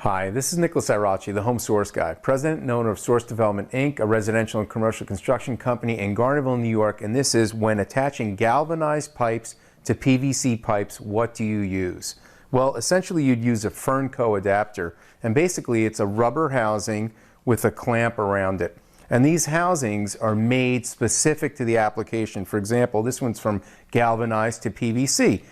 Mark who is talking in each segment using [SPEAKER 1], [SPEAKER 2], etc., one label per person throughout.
[SPEAKER 1] Hi, this is Nicholas Irachi, the Home Source Guy, president and owner of Source Development Inc., a residential and commercial construction company in Garnerville, New York, and this is when attaching galvanized pipes to PVC pipes, what do you use? Well, essentially you'd use a Fernco adapter, and basically it's a rubber housing with a clamp around it. And these housings are made specific to the application. For example, this one's from galvanized to PVC.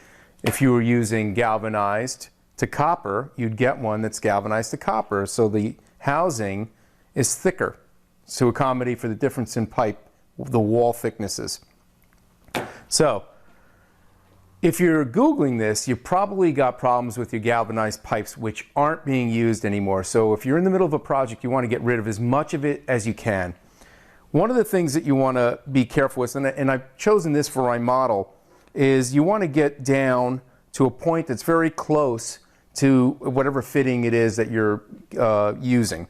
[SPEAKER 1] If you were using galvanized to copper, you'd get one that's galvanized to copper, so the housing is thicker to accommodate for the difference in pipe, the wall thicknesses. So if you're Googling this, you probably got problems with your galvanized pipes which aren't being used anymore. So if you're in the middle of a project, you want to get rid of as much of it as you can. One of the things that you want to be careful with, and I've chosen this for my model, is you want to get down to a point that's very close to whatever fitting it is that you're using.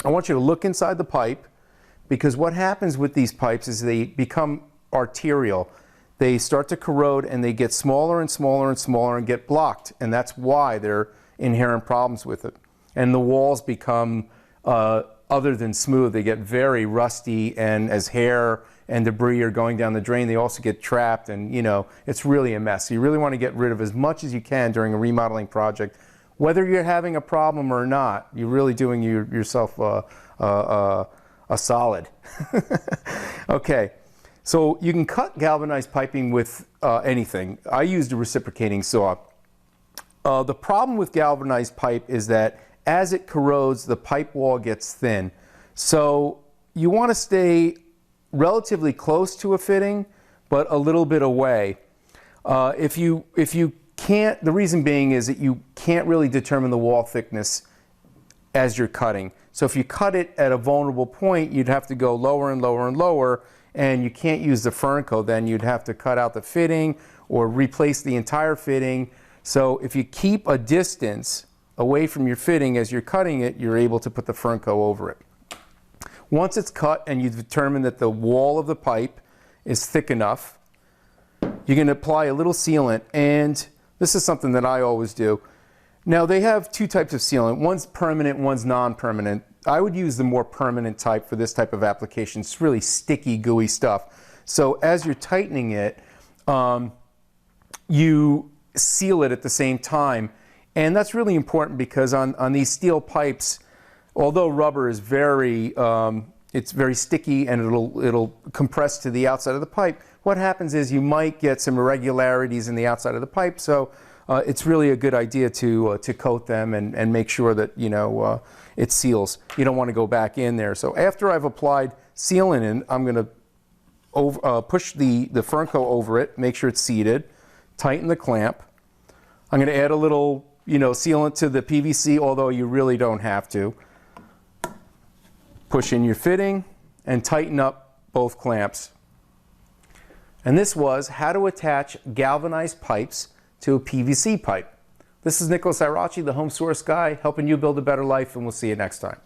[SPEAKER 1] I want you to look inside the pipe, because what happens with these pipes is they become arterial. They start to corrode and they get smaller and smaller and smaller and get blocked, and that's why there are inherent problems with it. And the walls become, other than smooth, they get very rusty, and as hair and debris are going down the drain, they also get trapped, and it's really a mess. So you really want to get rid of as much as you can during a remodeling project. Whether you're having a problem or not, you're really doing yourself a solid. Okay, so you can cut galvanized piping with anything. I used a reciprocating saw. The problem with galvanized pipe is that as it corrodes, the pipe wall gets thin. So you want to stay relatively close to a fitting, but a little bit away. If you can't, the reason being is that you can't really determine the wall thickness as you're cutting. So if you cut it at a vulnerable point, you'd have to go lower and lower and lower, and you can't use the Fernco. Then you'd have to cut out the fitting or replace the entire fitting. So if you keep a distance away from your fitting as you're cutting it, you're able to put the Fernco over it. Once it's cut and you've determined that the wall of the pipe is thick enough, you can apply a little sealant, and this is something that I always do. Now they have two types of sealant. One's permanent, one's non-permanent. I would use the more permanent type for this type of application. It's really sticky, gooey stuff. So as you're tightening it, you seal it at the same time. And that's really important because on these steel pipes, although rubber is it's very sticky and it'll compress to the outside of the pipe, what happens is you might get some irregularities in the outside of the pipe. So it's really a good idea to coat them and make sure that it seals. You don't want to go back in there. So after I've applied sealant in, I'm going to push the Fernco over it, make sure it's seated, tighten the clamp. I'm going to add a little sealant to the PVC, although you really don't have to. Push in your fitting and tighten up both clamps. And this was how to attach galvanized pipes to a PVC pipe. This is Nicholas Irachi, the Home Source Guy, helping you build a better life, and we'll see you next time.